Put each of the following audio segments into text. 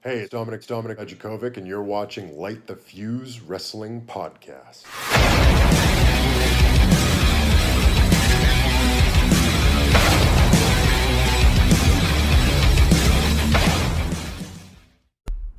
Hey, it's Dominic Ajakovic, and you're watching Light the Fuse Wrestling Podcast.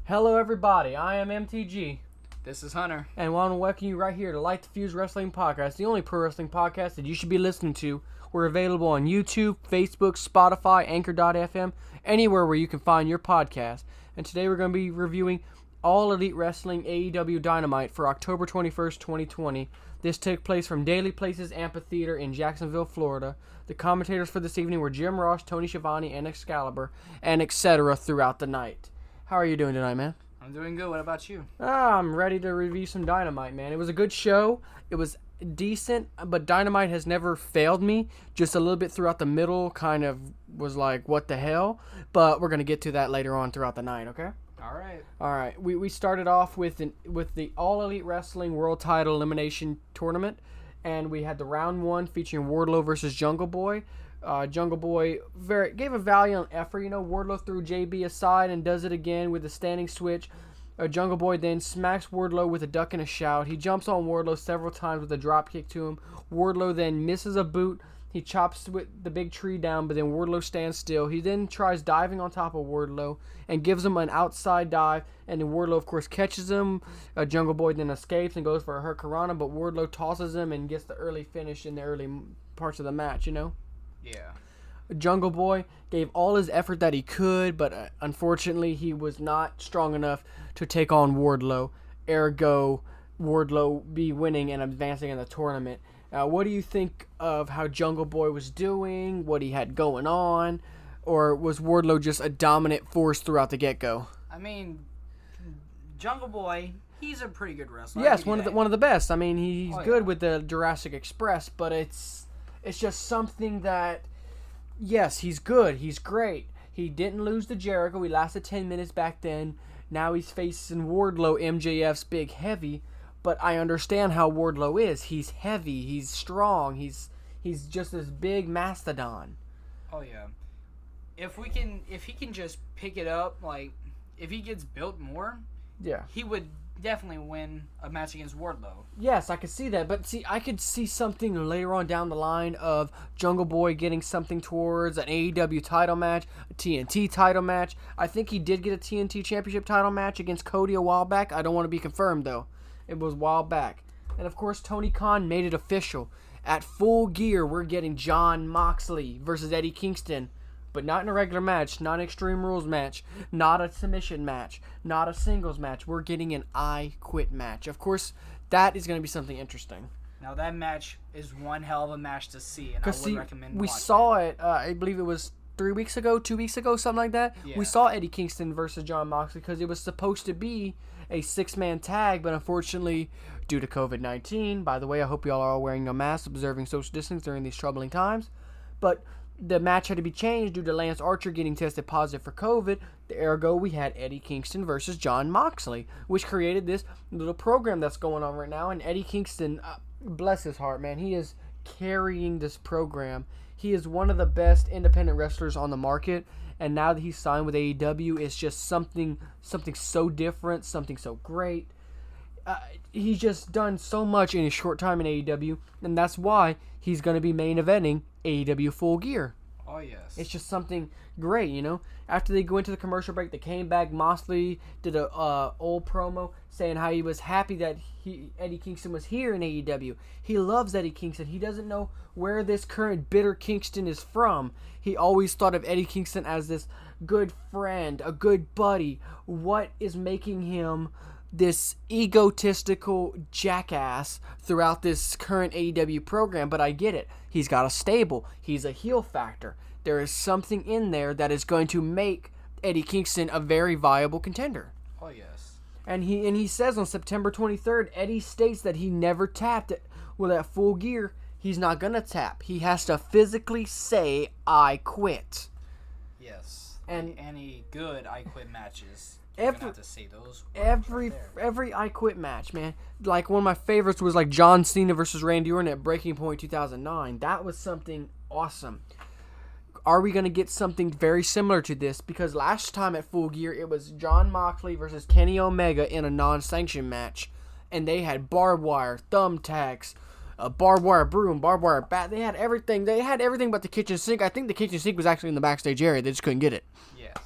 Hello everybody, I am MTG. This is Hunter. And I want to welcome you right here to Light the Fuse Wrestling Podcast, the only pro wrestling podcast that you should be listening to. We're available on YouTube, Facebook, Spotify, Anchor.fm, anywhere where you can find your podcast. And today we're going to be reviewing All Elite Wrestling AEW Dynamite for October 21st, 2020. This took place from Daily Places Amphitheater in Jacksonville, Florida. The commentators for this evening were Jim Ross, Tony Schiavone, and Excalibur, and etc. throughout the night. How are you doing tonight, man? I'm doing good. What about you? I'm ready to review some Dynamite, man. It was a good show. It was decent, but Dynamite has never failed me. Just a little bit throughout the middle kind of was like, what the hell? But we're going to get to that later on throughout the night, okay? All right. All right. We started off with the All Elite Wrestling World Title Elimination Tournament, and we had the round one featuring Wardlow versus JungleBoy. JungleBoy gave a valiant effort. You know, Wardlow threw JB aside and does it again with a standing switch. JungleBoy then smacks Wardlow with a duck and a shout. He jumps on Wardlow several times with a drop kick to him. Wardlow then misses a boot. He chops with the big tree down, but then Wardlow stands still. He then tries diving on top of Wardlow and gives him an outside dive, and then Wardlow, of course, catches him. JungleBoy then escapes and goes for a Hurricanrana, but Wardlow tosses him and gets the early finish in the early parts of the match, you know? Yeah. JungleBoy gave all his effort that he could, but unfortunately he was not strong enough to take on Wardlow. Ergo, Wardlow be winning and advancing in the tournament. What do you think of how JungleBoy was doing, what he had going on, or was Wardlow just a dominant force throughout the get-go? I mean, JungleBoy, he's a pretty good wrestler. Yes, one of the best. I mean, he's good yeah. with the Jurassic Express, but it's just something that, yes, he's good. He's great. He didn't lose to Jericho. He lasted 10 minutes back then. Now he's facing Wardlow, MJF's big heavy. But I understand how Wardlow is. He's heavy. He's strong. He's just this big mastodon. Oh yeah. If he can just pick it up, like if he gets built more, yeah, he would definitely win a match against Wardlow. Yes, I could see that, but see, I could see something later on down the line of JungleBoy getting something towards an AEW title match, a TNT title match. I think he did get a TNT Championship title match against Cody a while back. I don't want to be confirmed, though. It was a while back. And, of course, Tony Khan made it official. At Full Gear, we're getting Jon Moxley versus Eddie Kingston. But not in a regular match, not an Extreme Rules match, not a submission match, not a singles match. We're getting an I Quit match. Of course, that is going to be something interesting. Now that match is one hell of a match to see, and I would recommend we watching saw it, I believe it was 2 weeks ago, something like that. Yeah. We saw Eddie Kingston versus Jon Moxley because it was supposed to be a 6-man tag, but unfortunately, due to COVID-19, by the way, I hope you all are wearing your masks, observing social distance during these troubling times, but the match had to be changed due to Lance Archer getting tested positive for COVID. Ergo, we had Eddie Kingston versus Jon Moxley, which created this little program that's going on right now. And Eddie Kingston, bless his heart, man, he is carrying this program. He is one of the best independent wrestlers on the market. And now that he's signed with AEW, it's just something so different, something so great. He's just done so much in his short time in AEW, and that's why he's going to be main eventing AEW Full Gear. Oh, yes. It's just something great, you know. After they go into the commercial break, they came back. Moxley did a old promo saying how he was happy that Eddie Kingston was here in AEW. He loves Eddie Kingston. He doesn't know where this current bitter Kingston is from. He always thought of Eddie Kingston as this good friend, a good buddy. What is making him this egotistical jackass throughout this current AEW program? But I get it. He's got a stable. He's a heel factor. There is something in there that is going to make Eddie Kingston a very viable contender. Oh, yes. And he says on September 23rd, Eddie states that he never tapped it. Well, at Full Gear, he's not going to tap. He has to physically say, I quit. Yes. And any good I Quit matches. Have to say those every I Quit match, man. Like, one of my favorites was like John Cena versus Randy Orton at Breaking Point 2009. That was something awesome. are we going to get something very similar to this? Because last time at Full Gear, it was Jon Moxley versus Kenny Omega in a non-sanctioned match. And they had barbed wire, thumbtacks, a barbed wire broom, barbed wire bat. They had everything. They had everything but the kitchen sink. I think the kitchen sink was actually in the backstage area. They just couldn't get it. Yes.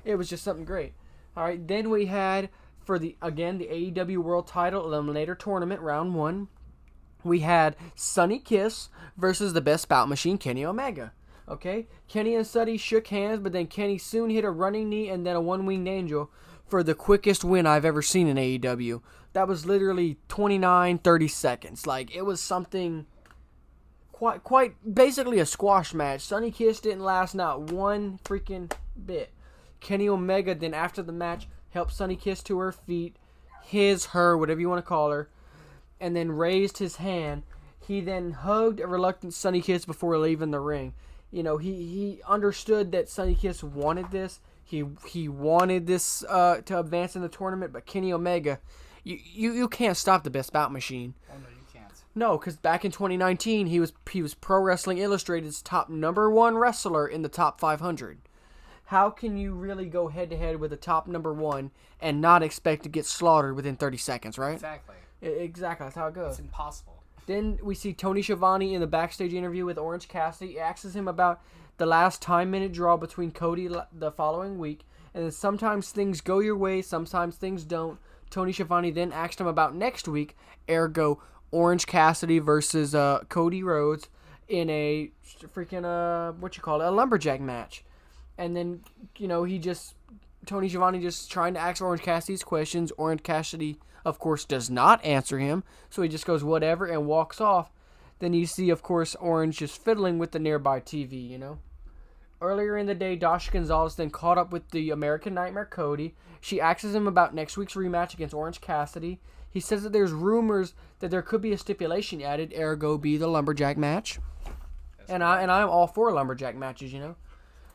It was just something great. All right, then we had, for the AEW World Title Eliminator Tournament, Round 1. We had Sonny Kiss versus the Best Bout Machine, Kenny Omega. Okay, Kenny and Sonny shook hands, but then Kenny soon hit a running knee and then a one-winged angel for the quickest win I've ever seen in AEW. That was literally 29, 30 seconds. Like, it was something quite basically a squash match. Sonny Kiss didn't last not one freaking bit. Kenny Omega then, after the match, helped Sonny Kiss to her feet, her, whatever you want to call her, and then raised his hand. He then hugged a reluctant Sonny Kiss before leaving the ring. You know, he understood that Sonny Kiss wanted this. He wanted this to advance in the tournament, but Kenny Omega, you can't stop the Best Bout Machine. Oh, no, you can't. No, because back in 2019, he was Pro Wrestling Illustrated's top #1 wrestler in the top 500. How can you really go head-to-head with the top #1 and not expect to get slaughtered within 30 seconds, right? Exactly. Exactly, that's how it goes. It's impossible. Then we see Tony Schiavone in the backstage interview with Orange Cassidy. He asks him about the last time-minute draw between Cody the following week. And then sometimes things go your way, sometimes things don't. Tony Schiavone then asked him about next week, ergo Orange Cassidy versus Cody Rhodes in a freaking, a lumberjack match. And then, you know, Tony Schiavone just trying to ask Orange Cassidy's questions. Orange Cassidy, of course, does not answer him. So he just goes, whatever, and walks off. Then you see, of course, Orange just fiddling with the nearby TV, you know. Earlier in the day, Dasha Gonzalez then caught up with the American Nightmare Cody. She asks him about next week's rematch against Orange Cassidy. He says that there's rumors that there could be a stipulation added, ergo be the lumberjack match. And I'm all for lumberjack matches, you know.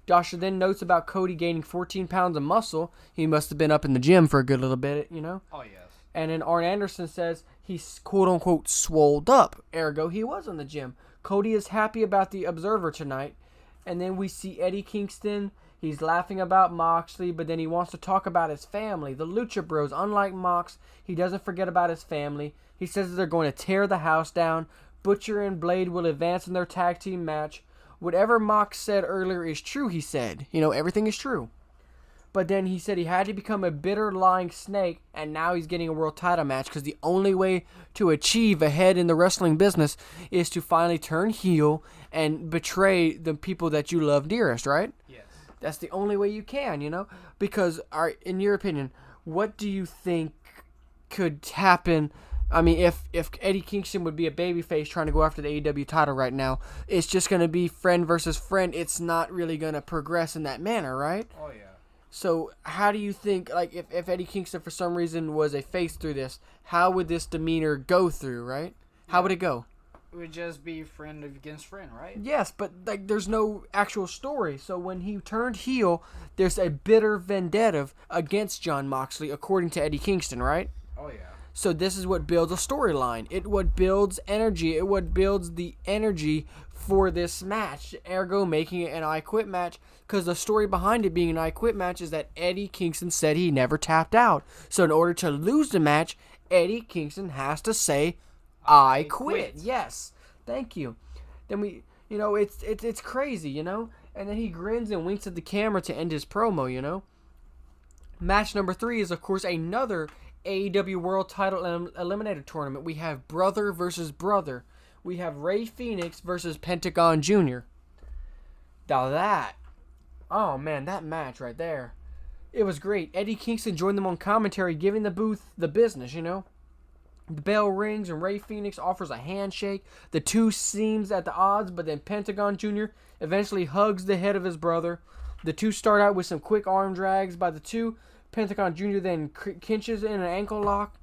Dasha then notes about Cody gaining 14 pounds of muscle. He must have been up in the gym for a good little bit, you know. Oh, yes. And then Arn Anderson says he's quote-unquote swolled up. Ergo, he was in the gym. Cody is happy about the Observer tonight. And then we see Eddie Kingston. He's laughing about Moxley, but then he wants to talk about his family. The Lucha Bros, unlike Mox, he doesn't forget about his family. He says that they're going to tear the house down. Butcher and Blade will advance in their tag team match. Whatever Mox said earlier is true, he said. You know, everything is true. But then he said he had to become a bitter, lying snake, and now he's getting a world title match because the only way to achieve ahead in the wrestling business is to finally turn heel and betray the people that you love dearest, right? Yes. That's the only way you can, you know? Because, all right, in your opinion, what do you think could happen? I mean, if Eddie Kingston would be a babyface trying to go after the AEW title right now, it's just going to be friend versus friend. It's not really going to progress in that manner, right? Oh, yeah. So how do you think, like, if Eddie Kingston for some reason was a face through this, how would this demeanor go through, right? How would it go? It would just be friend against friend, right? Yes, but, like, there's no actual story. So when he turned heel, there's a bitter vendetta against Jon Moxley, according to Eddie Kingston, right? Oh, yeah. So this is what builds a storyline. It what builds energy. It what builds the energy for this match. Ergo, making it an I Quit match. Because the story behind it being an I Quit match is that Eddie Kingston said he never tapped out. So in order to lose the match, Eddie Kingston has to say, I quit. Yes. Thank you. Then it's crazy, you know? And then he grins and winks at the camera to end his promo, you know? Match number 3 is, of course, another AEW World Title Eliminator Tournament. We have brother versus brother. We have Rey Fenix versus Pentagon Jr. Now that match right there, it was great. Eddie Kingston joined them on commentary, giving the booth the business, you know. The bell rings and Rey Fenix offers a handshake. The two seems at the odds, but then Pentagon Jr. eventually hugs the head of his brother. The two start out with some quick arm drags by the two. Pentagon Jr. then cinches in an ankle lock.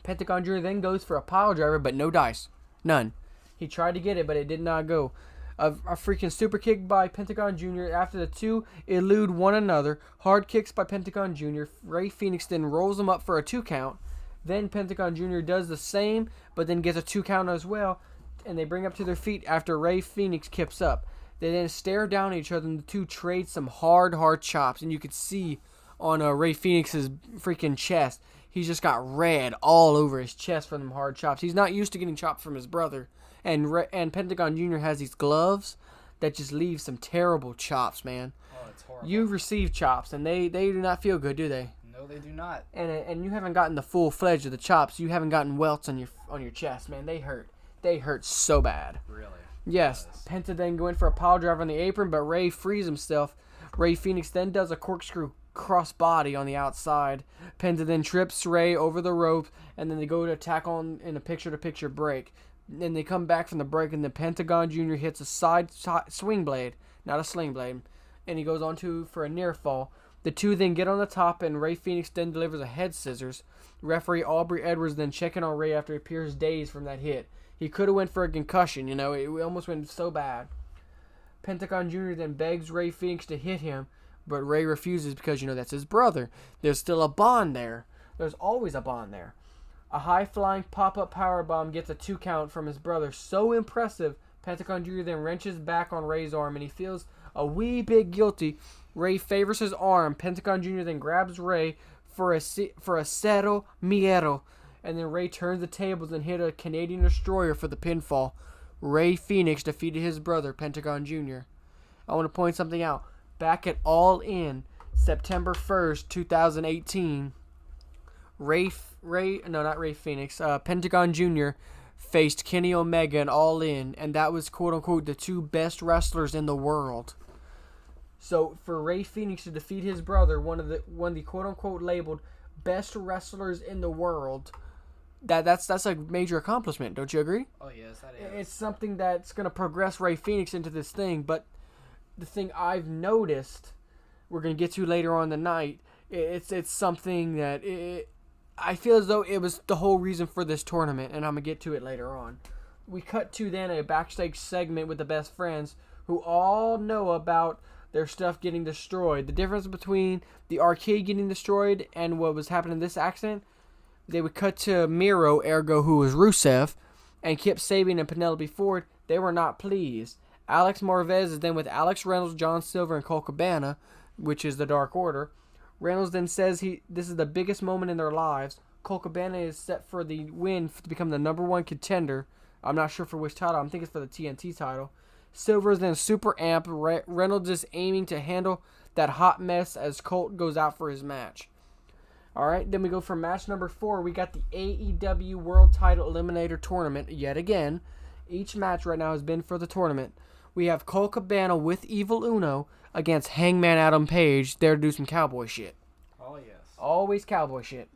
Pentagon Jr. then goes for a pile driver, but no dice. None. He tried to get it, but it did not go. A freaking super kick by Pentagon Jr. after the two elude one another. Hard kicks by Pentagon Jr. Rey Fenix then rolls him up for a 2 count. Then Pentagon Jr. does the same, but then gets a 2 count as well. And they bring up to their feet after Rey Fenix kips up. They then stare down at each other, and the two trade some hard chops. And you could see on Ray Fenix's freaking chest, he's just got red all over his chest from them hard chops. He's not used to getting chops from his brother. And Pentagon Jr. has these gloves that just leave some terrible chops, man. Oh, it's horrible. You've received chops, and they do not feel good, do they? No, they do not. And you haven't gotten the full fledged of the chops. You haven't gotten welts on your chest, man. They hurt. They hurt so bad. Really? Yes. Penta then go in for a pile driver on the apron, but Ray frees himself. Ray Fenix then does a corkscrew crossbody on the outside. Penta then trips Ray over the ropes, and then they go to attack on in a picture-to-picture break. Then they come back from the break, and the Pentagon Jr. hits a side swing blade, not a sling blade, and he goes on for a near fall. The two then get on the top, and Ray Fenix then delivers a head scissors. Referee Aubrey Edwards then checking on Ray after he appears dazed from that hit. He could have went for a concussion, you know. It almost went so bad. Pentagon Jr. then begs Ray Fenix to hit him, but Ray refuses because, you know, that's his brother. There's still a bond there. There's always a bond there. A high-flying pop-up powerbomb gets a 2 count from his brother. So impressive, Pentagon Jr. then wrenches back on Ray's arm, and he feels a wee bit guilty. Ray favors his arm. Pentagon Jr. then grabs Ray for a cero miedo, and then Ray turns the tables and hit a Canadian Destroyer for the pinfall. Ray Fenix defeated his brother, Pentagon Jr. I want to point something out. Back at All In, September 1st, 2018, Pentagon Jr. faced Kenny Omega in All In, and that was quote-unquote the two best wrestlers in the world. So for Ray Fenix to defeat his brother, one of the quote-unquote labeled best wrestlers in the world, that's a major accomplishment. Don't you agree? Oh yes, that is. It's something that's going to progress Ray Fenix into this thing. But the thing I've noticed, we're going to get to later on in the night, it's something that I feel as though it was the whole reason for this tournament, and I'm going to get to it later on. We cut to then a backstage segment with the best friends who all know about their stuff getting destroyed. The difference between the arcade getting destroyed and what was happening in this accident, they would cut to Miro, ergo who was Rusev, and Kip Sabian and Penelope Ford. They were not pleased. Alex Marvez is then with Alex Reynolds, John Silver, and Colt Cabana, which is the Dark Order. Reynolds then says this is the biggest moment in their lives. Colt Cabana is set for the win to become the #1 contender. I'm not sure for which title. I'm thinking it's for the TNT title. Silver is then super amped. Reynolds is aiming to handle that hot mess as Colt goes out for his match. Alright, then we go for match number 4. We got the AEW World Title Eliminator Tournament yet again. Each match right now has been for the tournament. We have Colt Cabana with Evil Uno against Hangman Adam Page there to do some cowboy shit. Oh yes. Always cowboy shit.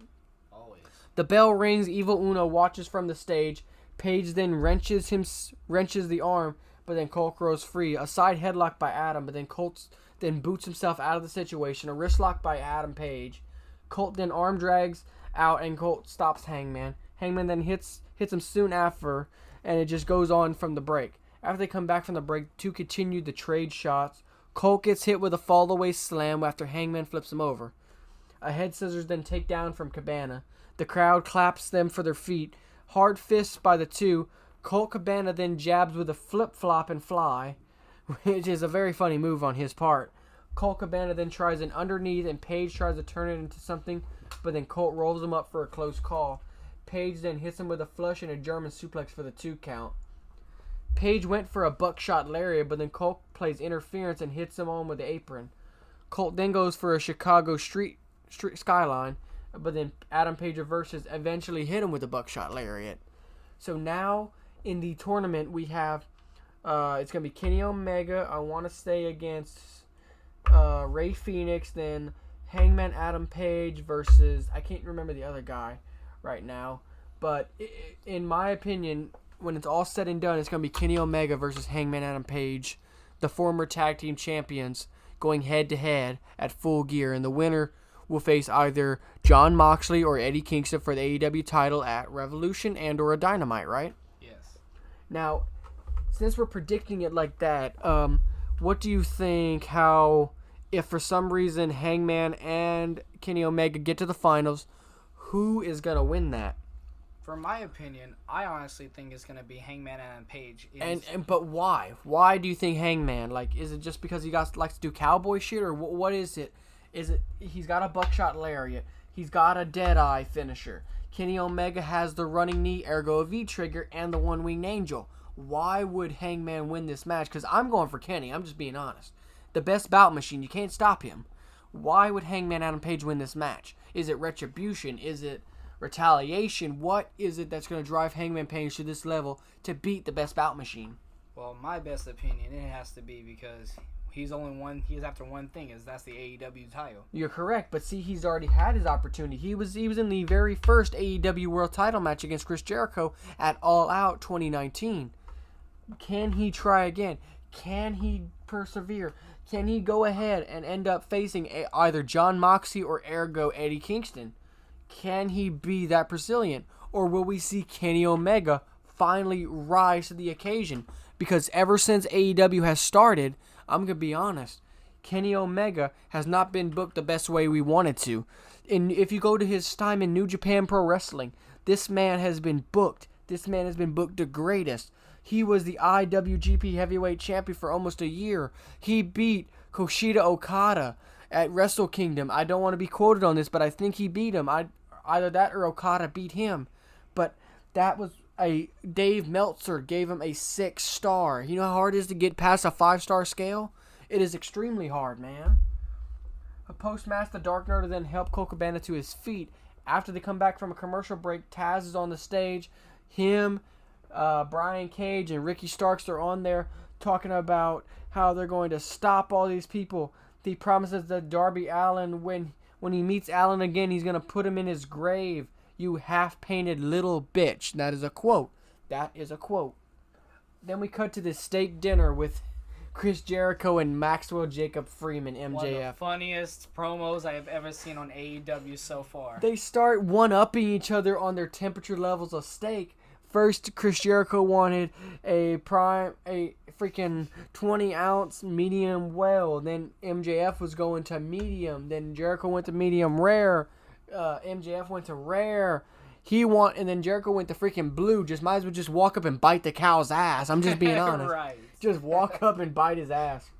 Always. The bell rings. Evil Uno watches from the stage. Page then wrenches the arm, but then Colt grows free. A side headlock by Adam, but then Colt then boots himself out of the situation. A wrist lock by Adam Page. Colt then arm drags out, and Colt stops Hangman. Hangman then hits him soon after, and it just goes on from the break. After they come back from the break, two continue the trade shots. Colt gets hit with a fall-away slam after Hangman flips him over. A head scissors then take down from Cabana. The crowd claps them for their feet. Hard fists by the two. Colt Cabana then jabs with a flip-flop and fly, which is a very funny move on his part. Colt Cabana then tries an underneath, and Page tries to turn it into something, but then Colt rolls him up for a close call. Page then hits him with a flush and a German suplex for the 2 count. Page went for a buckshot lariat, but then Colt plays interference and hits him on with the apron. Colt then goes for a Chicago street skyline, but then Adam Page reverses, eventually hit him with a buckshot lariat. So now in the tournament we have, it's going to be Kenny Omega, I want to say, against Ray Fenix, then Hangman Adam Page versus, I can't remember the other guy right now, but in my opinion, when it's all said and done, it's going to be Kenny Omega versus Hangman Adam Page, the former tag team champions, going head to head at Full Gear, and the winner will face either Jon Moxley or Eddie Kingston for the AEW title at Revolution and or a Dynamite, right? Yes. Now, since we're predicting it like that, what do you think, how, if for some reason Hangman and Kenny Omega get to the finals, who is going to win that? For my opinion, I honestly think it's gonna be Hangman and Page. But why? Why do you think Hangman? Like, is it just because he likes to do cowboy shit, or what is it? Is it he's got a buckshot lariat? He's got a Deadeye finisher. Kenny Omega has the running knee, ergo a V-trigger, and the one-winged angel. Why would Hangman win this match? Because I'm going for Kenny. I'm just being honest. The best bout machine. You can't stop him. Why would Hangman Adam Page win this match? Is it retribution? Is it retaliation? What is it that's going to drive Hangman Page to this level to beat the best bout machine? Well, my best opinion, it has to be because he's after one thing, that's the AEW title. You're correct, but see, he's already had his opportunity. He was in the very first AEW World Title match against Chris Jericho at All Out 2019. Can he try again? Can he persevere? Can he go ahead and end up facing either John Moxley or ergo Eddie Kingston? Can he be that Brazilian? Or will we see Kenny Omega finally rise to the occasion? Because ever since AEW has started, I'm going to be honest, Kenny Omega has not been booked the best way we wanted to. And if you go to his time in New Japan Pro Wrestling, this man has been booked. This man has been booked the greatest. He was the IWGP Heavyweight Champion for almost a year. He beat Kushida Okada at Wrestle Kingdom. I don't want to be quoted on this, but I think he beat him. Either that or Okada beat him. But that was Dave Meltzer gave him a 6-star. You know how hard it is to get past a 5-star scale? It is extremely hard, man. A post-match, the Dark Knight then helped Colt Cabana to his feet. After they come back from a commercial break, Taz is on the stage. Him, Brian Cage, and Ricky Starks, they're on there talking about how they're going to stop all these people. He promises that Darby Allin, when he meets Allin again, he's going to put him in his grave. You half-painted little bitch. That is a quote. That is a quote. Then we cut to this steak dinner with Chris Jericho and Maxwell Jacob Freeman, MJF. One of the funniest promos I have ever seen on AEW so far. They start one-upping each other on their temperature levels of steak. First, Chris Jericho wanted a freaking 20-ounce medium well. Then MJF was going to medium. Then Jericho went to medium rare. MJF went to rare. And then Jericho went to freaking blue. Might as well just walk up and bite the cow's ass. I'm just being honest. Right. Just walk up and bite his ass.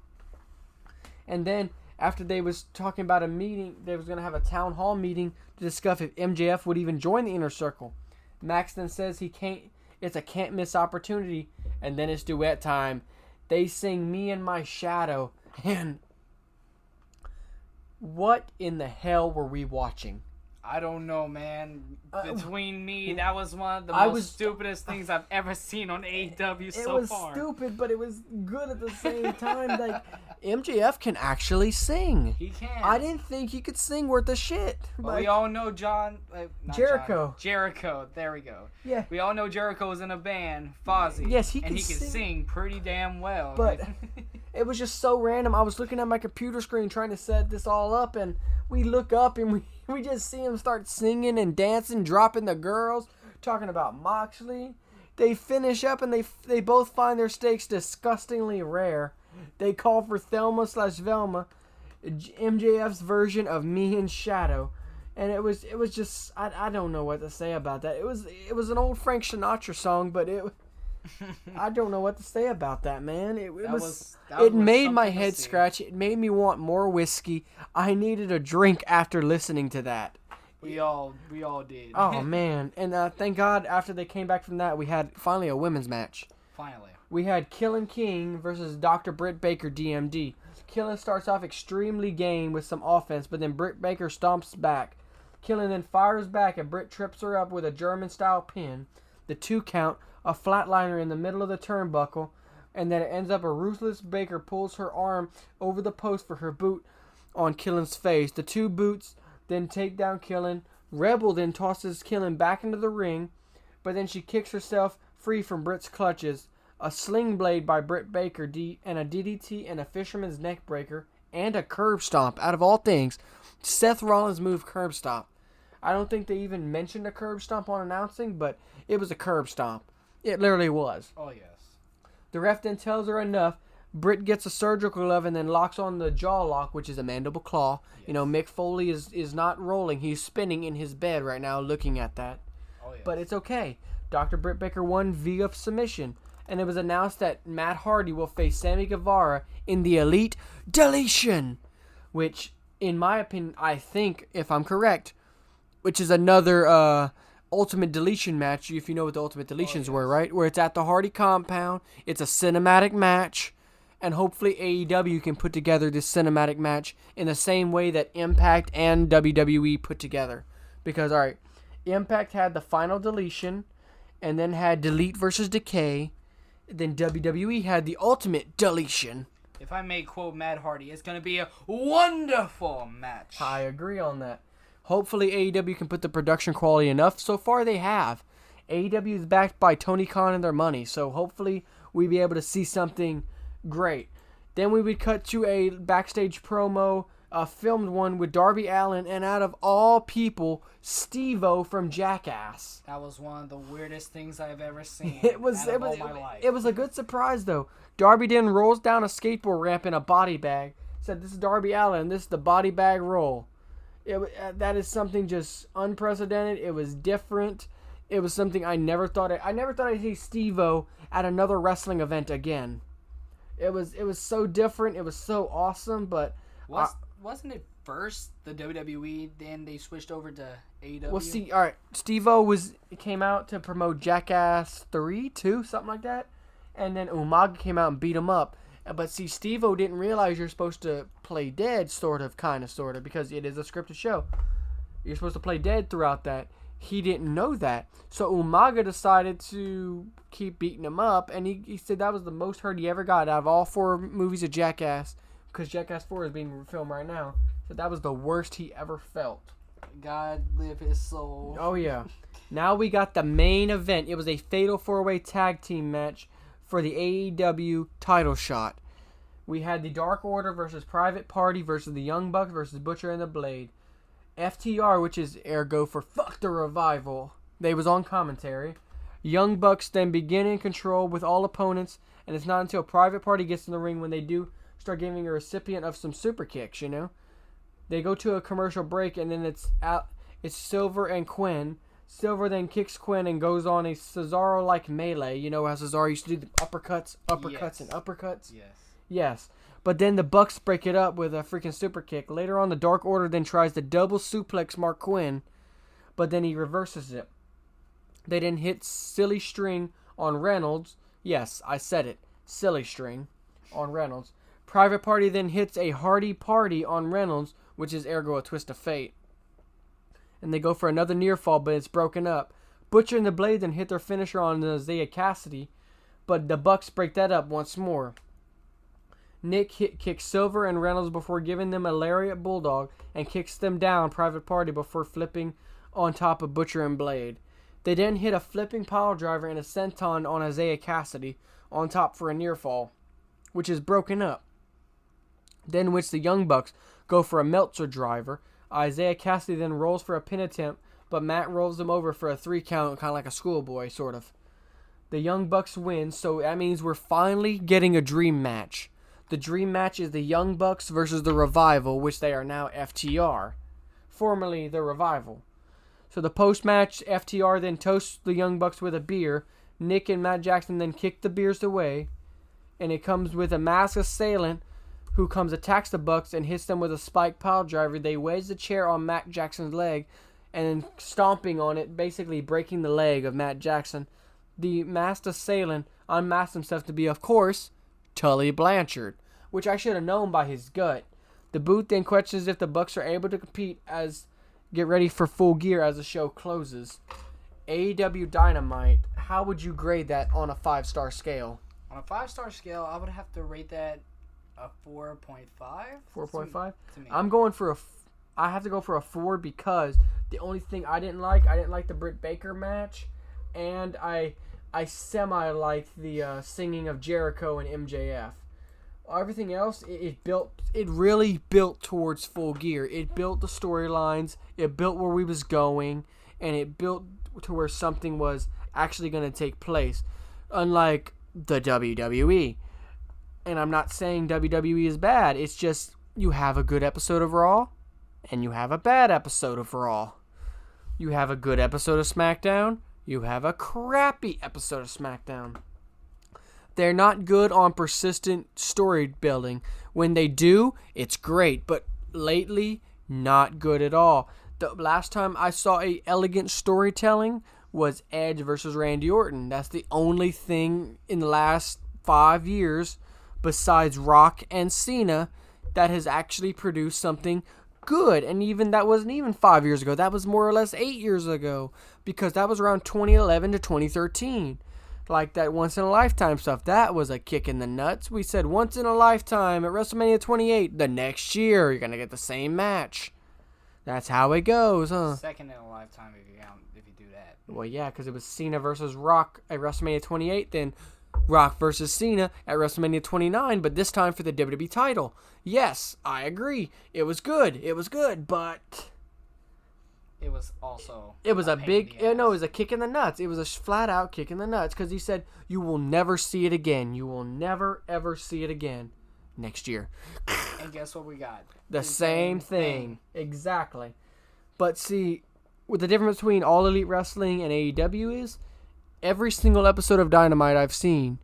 And then after they was talking about a meeting, they was going to have a town hall meeting to discuss if MJF would even join the Inner Circle. Max then says it's a can't miss opportunity. And then it's duet time. They sing Me and My Shadow. And what in the hell were we watching? I don't know, man. Between me, that was one of the stupidest things I've ever seen on AEW so far. It was stupid, but it was good at the same time. Like, MJF can actually sing. He can. I didn't think he could sing worth a shit. But we all know Jericho. Jericho. There we go. Yeah. We all know Jericho was in a band, Fozzy. Yes, he can sing pretty damn well. But it was just so random. I was looking at my computer screen trying to set this all up, and we look up and we just see him start singing and dancing, dropping the girls, talking about Moxley. They finish up and they both find their steaks disgustingly rare. They call for Thelma/Velma, MJF's version of Me and Shadow. And it was just, I don't know what to say about that. It was an old Frank Sinatra song, but I don't know what to say about that, man. It made my head scratch. It made me want more whiskey. I needed a drink after listening to that. We all did. Oh man! And thank God, after they came back from that, we had finally a women's match. Finally, we had Killin King versus Dr. Britt Baker, DMD. Killin starts off extremely game with some offense, but then Britt Baker stomps back. Killin then fires back, and Britt trips her up with a German-style pin. The 2 count. A flatliner in the middle of the turnbuckle, and then it ends up a ruthless Baker pulls her arm over the post for her boot on Killen's face. The 2 boots then take down Killen. Rebel then tosses Killen back into the ring, but then she kicks herself free from Britt's clutches. A sling blade by Britt Baker and a DDT and a fisherman's neck breaker and a curb stomp. Out of all things, Seth Rollins' move curb stomp. I don't think they even mentioned a curb stomp on announcing, but it was a curb stomp. It literally was. Oh, yes. The ref then tells her enough. Britt gets a surgical glove and then locks on the jaw lock, which is a mandible claw. Yes. You know, Mick Foley is not rolling. He's spinning in his bed right now looking at that. Oh, yes. But it's okay. Dr. Britt Baker won via submission. And it was announced that Matt Hardy will face Sammy Guevara in the Elite Deletion. Which, in my opinion, I think, if I'm correct, which is another Ultimate Deletion match, if you know what the Ultimate Deletions were, right? Where it's at the Hardy compound. It's a cinematic match. And hopefully AEW can put together this cinematic match in the same way that Impact and WWE put together. Because, alright, Impact had the final deletion, and then had Delete versus Decay. Then WWE had the Ultimate Deletion. If I may quote Matt Hardy, it's going to be a wonderful match. I agree on that. Hopefully AEW can put the production quality enough. So far they have. AEW is backed by Tony Khan and their money. So hopefully we'll be able to see something great. Then we would cut to a backstage promo, filmed one with Darby Allin, and out of all people, Steve-O from Jackass. That was one of the weirdest things I've ever seen. It was a good surprise though. Darby then rolls down a skateboard ramp in a body bag. Said, "This is Darby Allin. This is the body bag roll." That is something just unprecedented. It was different. It was something I never thought I'd see Steve-O at another wrestling event again. It was so different. It was so awesome. But wasn't it first the WWE, then they switched over to AEW? Well, see, all right, Steve-O came out to promote Jackass 3, 2, something like that, and then Umaga came out and beat him up. But see, Steve-O didn't realize you're supposed to play dead, sort of, because it is a scripted show. You're supposed to play dead throughout that. He didn't know that. So Umaga decided to keep beating him up, and he said that was the most hurt he ever got out of all 4 movies of Jackass, because Jackass 4 is being filmed right now. So that was the worst he ever felt. God live his soul. Oh, yeah. Now we got the main event. It was a fatal 4-way tag team match for the AEW title shot. We had the Dark Order versus Private Party versus the Young Bucks versus Butcher and the Blade. FTR, which is ergo for Fuck the Revival, they was on commentary. Young Bucks then begin in control with all opponents, and it's not until Private Party gets in the ring when they do start giving a recipient of some super kicks, you know. They go to a commercial break, and then it's Silver and Quinn. Silver then kicks Quinn and goes on a Cesaro-like melee. You know how Cesaro used to do the uppercuts, Yes. and uppercuts? Yes. Yes. But then the Bucks break it up with a freaking super kick. Later on, the Dark Order then tries to double suplex Mark Quinn, but then he reverses it. They then hit Silly String on Reynolds. Yes, I said it. Silly String on Reynolds. Private Party then hits a Hardy Party on Reynolds, which is ergo a Twist of Fate. And they go for another near fall, but it's broken up. Butcher and the Blade then hit their finisher on Isaiah Cassidy, but the Bucks break that up once more. Nick kicks Silver and Reynolds before giving them a lariat bulldog and kicks them down Private Party before flipping on top of Butcher and Blade. They then hit a flipping pile driver and a senton on Isaiah Cassidy on top for a near fall, which is broken up. Then which the Young Bucks go for a Meltzer driver. Isaiah Cassidy then rolls for a pin attempt, but Matt rolls him over for a 3 count, kind of like a schoolboy, sort of. The Young Bucks win, so that means we're finally getting a dream match. The dream match is the Young Bucks versus the Revival, which they are now FTR, formerly the Revival. So the post-match, FTR then toasts the Young Bucks with a beer. Nick and Matt Jackson then kick the beers away, and it comes with a masked assailant who attacks the Bucks and hits them with a spike pile driver. They wedge the chair on Matt Jackson's leg and then stomping on it, basically breaking the leg of Matt Jackson. The masked assailant unmasked himself to be, of course, Tully Blanchard, which I should have known by his gut. The booth then questions if the Bucks are able to compete get ready for Full Gear as the show closes. AEW Dynamite, how would you grade that on a 5-star scale? On a 5-star scale, I would have to rate that a 4.5. 4.5? To me. I have to go for a 4 because the only thing I didn't like the Britt Baker match, and I semi-liked the singing of Jericho and MJF. Everything else, it really built towards Full Gear. It built the storylines, it built where we was going, and it built to where something was actually going to take place. Unlike the WWE. And I'm not saying WWE is bad. It's just you have a good episode of Raw, and you have a bad episode of Raw. You have a good episode of SmackDown, you have a crappy episode of SmackDown. They're not good on persistent story building. When they do, it's great, but lately, not good at all. The last time I saw a elegant storytelling was Edge versus Randy Orton. That's the only thing in the last 5 years, besides Rock and Cena, that has actually produced something good. And even that wasn't even 5 years ago. That was more or less 8 years ago, because that was around 2011 to 2013. Like that once in a lifetime stuff. That was a kick in the nuts. We said once in a lifetime at WrestleMania 28. The next year, you're going to get the same match. That's how it goes, huh? Second in a lifetime if you do that. Well, yeah, because it was Cena versus Rock at WrestleMania 28. Then Rock versus Cena at WrestleMania 29. But this time for the WWE title. Yes, I agree. It was good. It was good, but... It was also... It was it was a kick in the nuts. It was a flat-out kick in the nuts, because he said, you will never see it again. You will never, ever see it again next year. And guess what we got? The same thing. Exactly. But see, what the difference between All Elite Wrestling and AEW is, every single episode of Dynamite I've seen,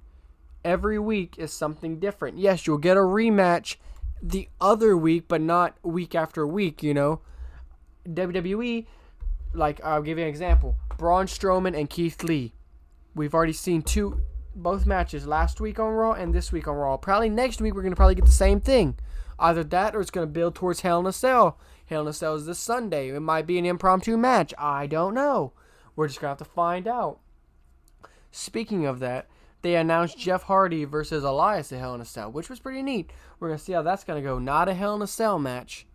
every week is something different. Yes, you'll get a rematch the other week, but not week after week, you know. WWE, like, I'll give you an example. Braun Strowman and Keith Lee. We've already seen both matches last week on Raw and this week on Raw. Probably next week we're going to probably get the same thing. Either that or it's going to build towards Hell in a Cell. Hell in a Cell is this Sunday. It might be an impromptu match. I don't know. We're just going to have to find out. Speaking of that, they announced Jeff Hardy versus Elias at Hell in a Cell, which was pretty neat. We're going to see how that's going to go. Not a Hell in a Cell match,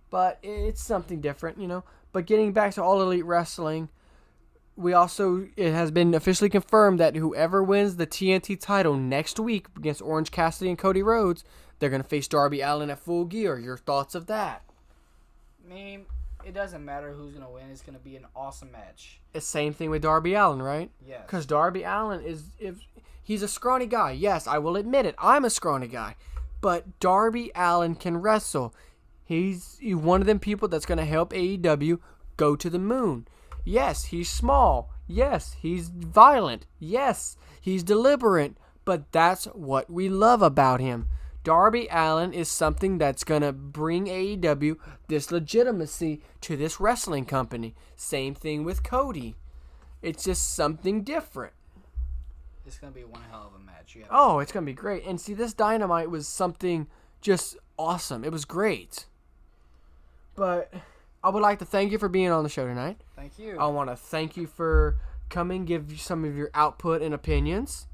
but it's something different, you know. But getting back to All Elite Wrestling, it has been officially confirmed that whoever wins the TNT title next week against Orange Cassidy and Cody Rhodes, they're going to face Darby Allin at Full Gear. Your thoughts of that? I mean, it doesn't matter who's going to win. It's going to be an awesome match. The same thing with Darby Allin, right? Yes. Because Darby Allin he's a scrawny guy. Yes, I will admit it. I'm a scrawny guy. But Darby Allin can wrestle. He's one of them people that's going to help AEW go to the moon. Yes, he's small. Yes, he's violent. Yes, he's deliberate. But that's what we love about him. Darby Allin is something that's going to bring AEW this legitimacy to this wrestling company. Same thing with Cody. It's just something different. It's going to be one hell of a match. It's going to be great. And see, this Dynamite was something just awesome. It was great. But I would like to thank you for being on the show tonight. Thank you. I want to thank you for coming, give you some of your output and opinions.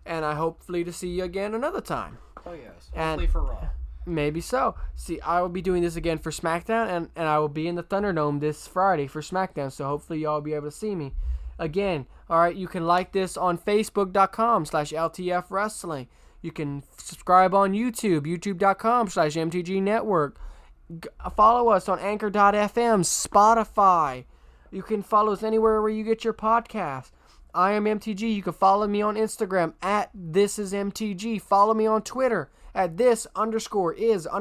And I hopefully to see you again another time. Oh, yes. Hopefully for Raw. Maybe so. See, I will be doing this again for SmackDown, and I will be in the Thunderdome this Friday for SmackDown, so hopefully y'all will be able to see me. Again, all right, you can like this on Facebook.com/LTF Wrestling. You can subscribe on YouTube, YouTube.com/MTG Network. Follow us on Anchor.fm, Spotify. You can follow us anywhere where you get your podcast. I am MTG. You can follow me on Instagram at thisismtg. Follow me on Twitter at this_is_MTG.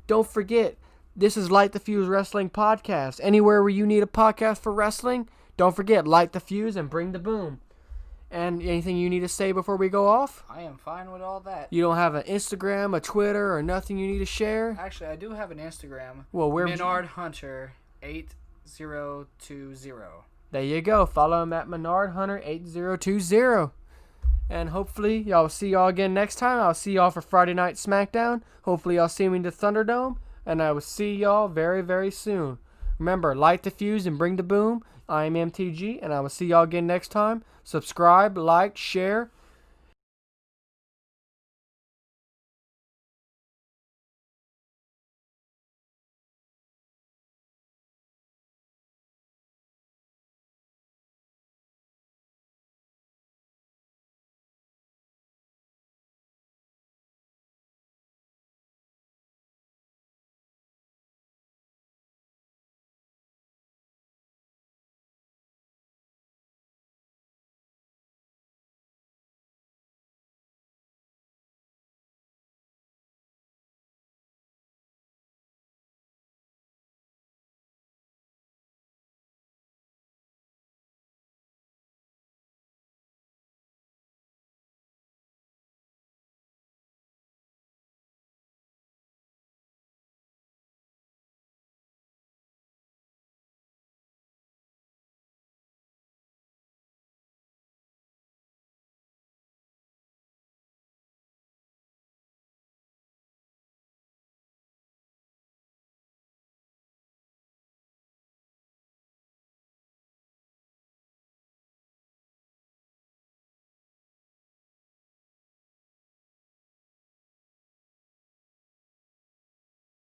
Don't forget, this is Light the Fuse Wrestling Podcast. Anywhere where you need a podcast for wrestling, don't forget, light the fuse and bring the boom. And anything you need to say before we go off? I am fine with all that. You don't have an Instagram, a Twitter, or nothing you need to share? Actually, I do have an Instagram. Well, where? Menard Hunter 8020. There you go. Follow him at Menard Hunter 8020. And hopefully y'all see y'all again next time. I'll see y'all for Friday Night SmackDown. Hopefully y'all see me in the Thunderdome. And I will see y'all very, very soon. Remember, light the fuse and bring the boom. I am MTG, and I will see y'all again next time. Subscribe, like, share,